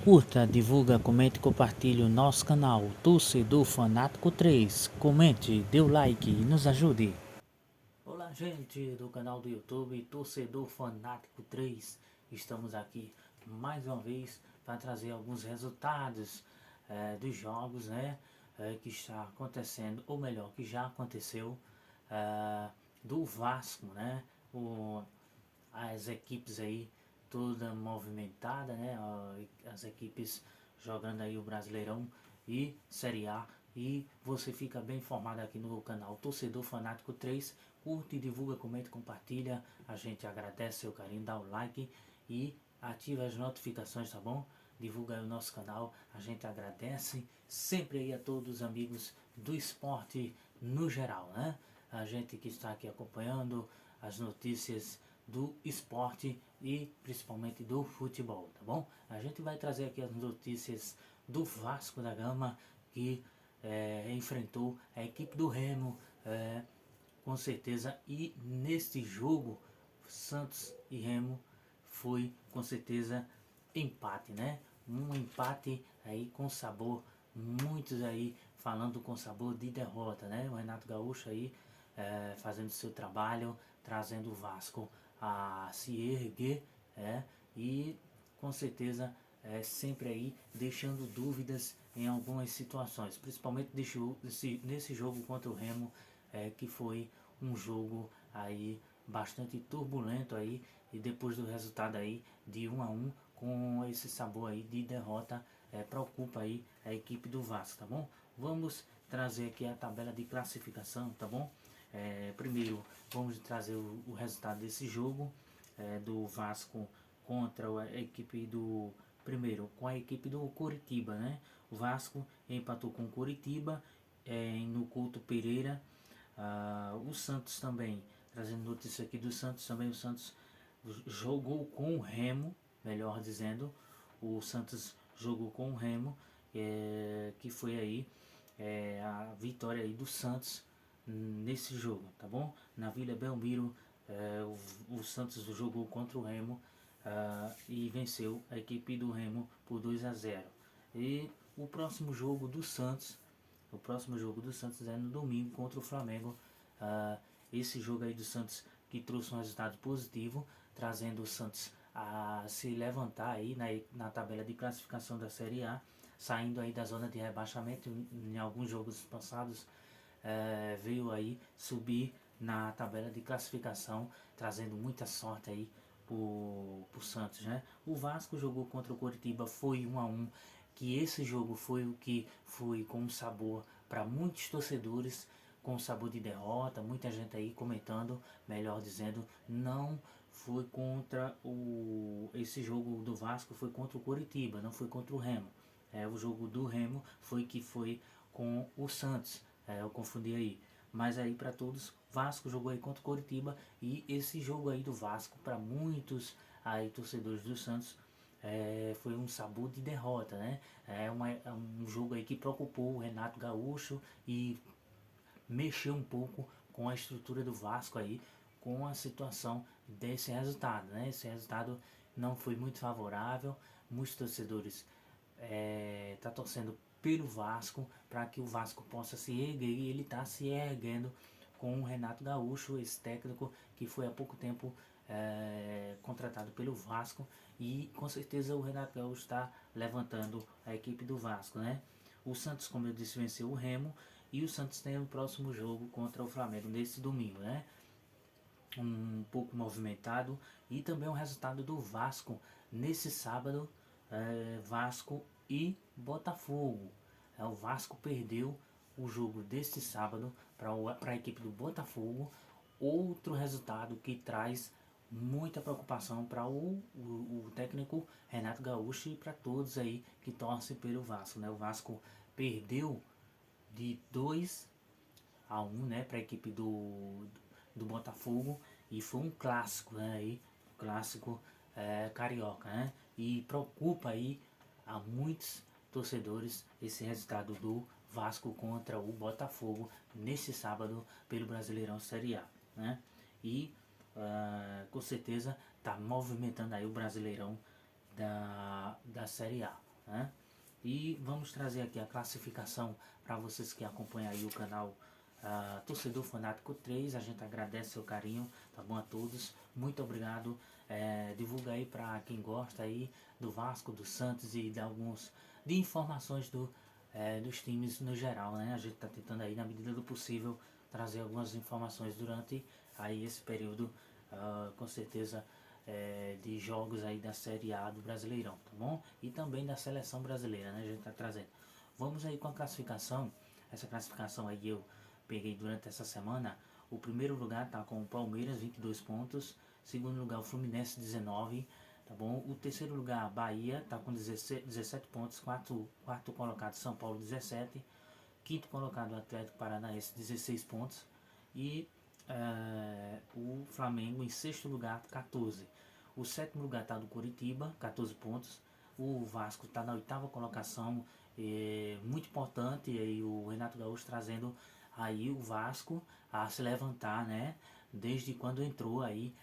Curta, divulga, comente e compartilhe o nosso canal Torcedor Fanático 3. Comente, dê o like e nos ajude. Olá, gente do canal do YouTube Torcedor Fanático 3. Estamos aqui mais uma vez para trazer alguns resultados dos jogos, que está acontecendo, ou melhor, que já aconteceu, do Vasco, as equipes aí toda movimentada, as equipes jogando aí o Brasileirão e Série A. E você fica bem informado aqui no canal Torcedor Fanático 3. Curte, divulga, comenta, compartilha. A gente agradece seu carinho, dá o like e ativa as notificações, tá bom? Divulga aí o nosso canal, a gente agradece sempre aí a todos os amigos do esporte no geral, né? A gente que está aqui acompanhando as notícias do esporte e principalmente do futebol, tá bom? A gente vai trazer aqui as notícias do Vasco da Gama, que enfrentou a equipe do Remo, com certeza, e neste jogo Santos e Remo foi com certeza empate, né? Um empate aí com sabor, muitos aí falando com sabor de derrota, né? O Renato Gaúcho aí fazendo seu trabalho, trazendo o Vasco a se erguer, e com certeza sempre aí deixando dúvidas em algumas situações, principalmente nesse jogo contra o Remo, que foi um jogo aí bastante turbulento aí, e depois do resultado aí de 1-1, com esse sabor aí de derrota, preocupa aí a equipe do Vasco, tá bom? Vamos trazer aqui a tabela de classificação, tá bom? Primeiro vamos trazer o resultado desse jogo, do Vasco contra a equipe do primeiro com a equipe do Coritiba, né? O Vasco empatou com o Coritiba no Couto Pereira. O Santos também, trazendo notícia aqui do Santos também, o Santos jogou com o Remo, melhor dizendo, o Santos jogou com o Remo, que foi aí a vitória aí do Santos nesse jogo, tá bom? Na Vila Belmiro, o Santos jogou contra o Remo e venceu a equipe do Remo por 2-0. E o próximo jogo do Santos é no domingo contra o Flamengo. Esse jogo aí do Santos que trouxe um resultado positivo, trazendo o Santos a se levantar aí na tabela de classificação da Série A, saindo aí da zona de rebaixamento. Em alguns jogos passados veio aí subir na tabela de classificação, trazendo muita sorte aí pro Santos, né? O Vasco jogou contra o Coritiba, foi 1-1, que esse jogo foi o que foi com um sabor para muitos torcedores, com sabor de derrota, muita gente aí comentando, melhor dizendo, não foi contra esse jogo do Vasco foi contra o Coritiba, não foi contra o Remo. O jogo do Remo foi com o Santos, eu confundi aí. Mas aí para todos, Vasco jogou aí contra o Coritiba, e esse jogo aí do Vasco para muitos aí torcedores do Santos foi um sabor de derrota, né? É um jogo aí que preocupou o Renato Gaúcho e mexeu um pouco com a estrutura do Vasco aí, com a situação desse resultado, né? Esse resultado não foi muito favorável, muitos torcedores tá torcendo pelo Vasco para que o Vasco possa se erguer, e ele está se erguendo com o Renato Gaúcho, esse técnico que foi há pouco tempo contratado pelo Vasco, e com certeza o Renato Gaúcho está levantando a equipe do Vasco, né? O Santos, como eu disse, venceu o Remo, e o Santos tem o próximo jogo contra o Flamengo nesse domingo, né? Um pouco movimentado, e também o resultado do Vasco nesse sábado, Vasco e Botafogo. O Vasco perdeu o jogo deste sábado para a equipe do Botafogo, outro resultado que traz muita preocupação para o técnico Renato Gaúcho e para todos aí que torcem pelo Vasco, né? O Vasco perdeu de 2-1, né, para a equipe do Botafogo, e foi um clássico, né, aí, um clássico carioca, né, e preocupa aí a muitos torcedores esse resultado do Vasco contra o Botafogo nesse sábado pelo Brasileirão Série A, né, e com certeza está movimentando aí o Brasileirão da Série A. né? E vamos trazer aqui a classificação para vocês que acompanham aí o canal Torcedor Fanático 3. A gente agradece seu carinho, tá bom, a todos. Muito obrigado. Divulga aí para quem gosta aí do Vasco, do Santos e de informações dos times no geral, né? A gente tá tentando aí, na medida do possível, trazer algumas informações durante aí esse período, com certeza, de jogos aí da Série A do Brasileirão, tá bom? E também da Seleção Brasileira, né? A gente tá trazendo. Vamos aí com a classificação. Essa classificação aí eu peguei durante essa semana. O primeiro lugar tá com o Palmeiras, 22 pontos. Segundo lugar, o Fluminense, 19. Tá bom? O terceiro lugar, Bahia, tá com 17 pontos. Quarto colocado, São Paulo, 17. Quinto colocado, Atlético Paranaense, 16 pontos. E o Flamengo em sexto lugar, 14. O sétimo lugar está do Coritiba, 14 pontos. O Vasco está na oitava colocação, muito importante. E aí o Renato Gaúcho trazendo aí o Vasco a se levantar, né? Desde quando entrou aí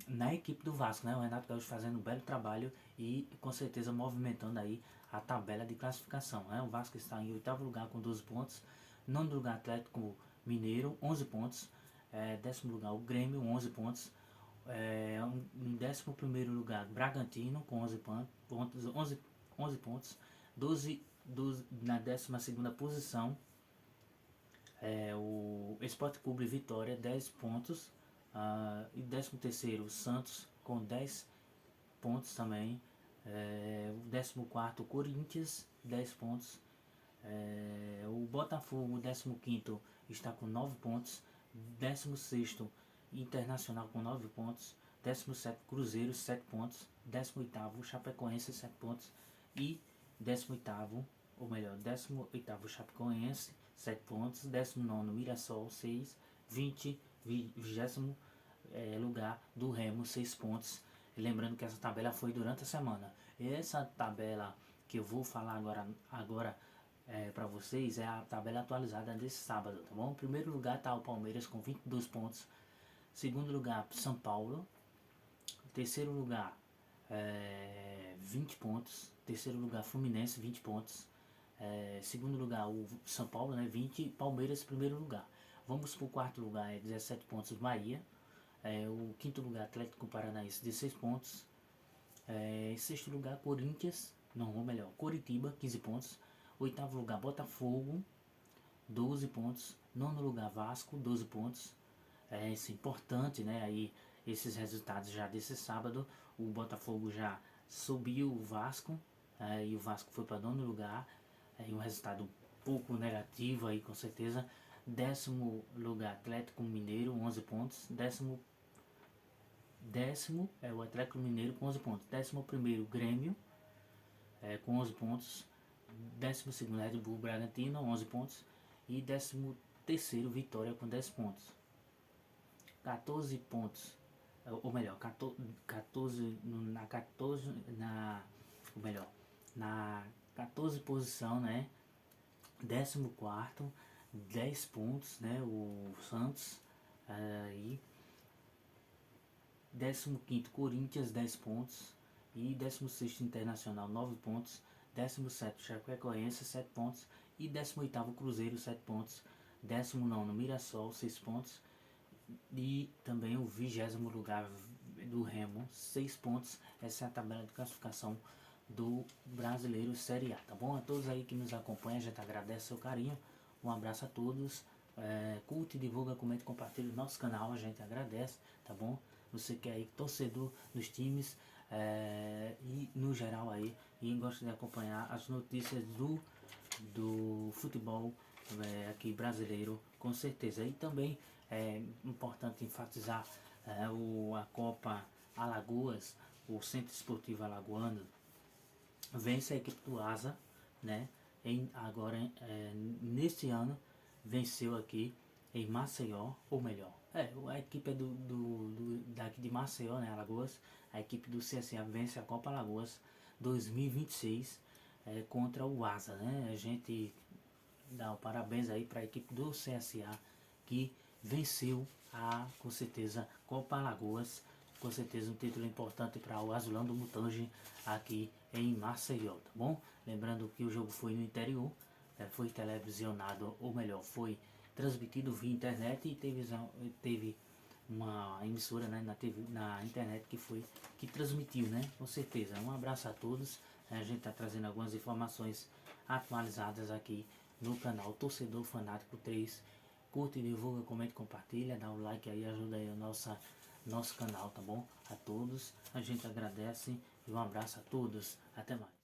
na equipe do Vasco, né? O Renato Gaúcho fazendo um belo trabalho e com certeza movimentando aí a tabela de classificação, né? O Vasco está em oitavo lugar com 12 pontos. Nono lugar, Atlético Mineiro, 11 pontos. Décimo lugar, o Grêmio, 11 pontos. Em 11º lugar, Bragantino com 11 pontos. 12 na 12ª posição, o Sport Clube Vitória, 10 pontos. E 13º, Santos com 10 pontos também. O 14º, Corinthians, 10 pontos. O Botafogo, 15º, está com 9 pontos. 16º, Internacional com 9 pontos. 17º, Cruzeiro, 7 pontos. 18º, Chapecoense, 7 pontos. E 18º, ou melhor, 18º, Chapecoense, 7 pontos. 19º, Mirassol, 6. 20º lugar do Remo, 6 pontos. Lembrando que essa tabela foi durante a semana. Essa tabela que eu vou falar agora para vocês é a tabela atualizada desse sábado, tá bom? Em primeiro lugar está o Palmeiras com 22 pontos. Segundo lugar, São Paulo. Terceiro lugar, 20 pontos. Terceiro lugar, Fluminense, 20 pontos. Segundo lugar, o São Paulo, né, 20. Palmeiras, primeiro lugar. Vamos para o quarto lugar, 17 pontos, Bahia. O quinto lugar, Atlético Paranaense, 16 pontos. Sexto lugar, Corinthians, não, ou melhor, Coritiba, 15 pontos. Oitavo lugar, Botafogo, 12 pontos. Nono lugar, Vasco, 12 pontos. Isso é importante, né? Aí, esses resultados já desse sábado, o Botafogo já subiu o Vasco, e o Vasco foi para nono lugar. Um resultado um pouco negativo aí, com certeza. Décimo lugar, Atlético Mineiro, 11 pontos. Décimo é o Atlético Mineiro com 11 pontos. 11º, Grêmio, com 11 pontos. 12º, Red Bull Bragantino, 11 pontos. E 13º, Vitória com 10 pontos. 14 pontos, ou melhor, 14 na 14 posição, né? 14º, 10 pontos, né? O Santos, aí 15º, Corinthians, 10 pontos. E 16º, Internacional, 9 pontos. 17º, Chapecoense, 7 pontos. E 18º, Cruzeiro, 7 pontos. 19º, Mirassol, 6 pontos. E também o 20º lugar do Remo, 6 pontos. Essa é a tabela de classificação do Brasileiro Série A, tá bom? A todos aí que nos acompanham, a gente agradece seu carinho. Um abraço a todos. Curte, divulga, comente, compartilha o nosso canal, a gente agradece, tá bom? Você que é aí torcedor dos times, e no geral aí, e gosta de acompanhar as notícias do futebol aqui brasileiro, com certeza. E também é importante enfatizar a Copa Alagoas, o Centro Esportivo Alagoano vence a equipe do Asa, né? Agora, neste ano, venceu aqui em Maceió, ou melhor, a equipe daqui de Maceió, né, Alagoas. A equipe do CSA vence a Copa Alagoas 2026 contra o Asa, né? A gente dá o parabéns aí para a equipe do CSA que venceu com certeza, Copa Alagoas com certeza um título importante para o Azulão do Mutange aqui em Maceió, tá bom? Lembrando que o jogo foi no interior, foi televisionado, ou melhor, foi transmitido via internet e teve uma emissora, né, na internet que transmitiu, né? Com certeza. Um abraço a todos. A gente está trazendo algumas informações atualizadas aqui no canal Torcedor Fanático 3. Curte, divulga, comente, compartilha, dá um like aí, ajuda aí o nosso canal, tá bom? A todos, a gente agradece e um abraço a todos. Até mais.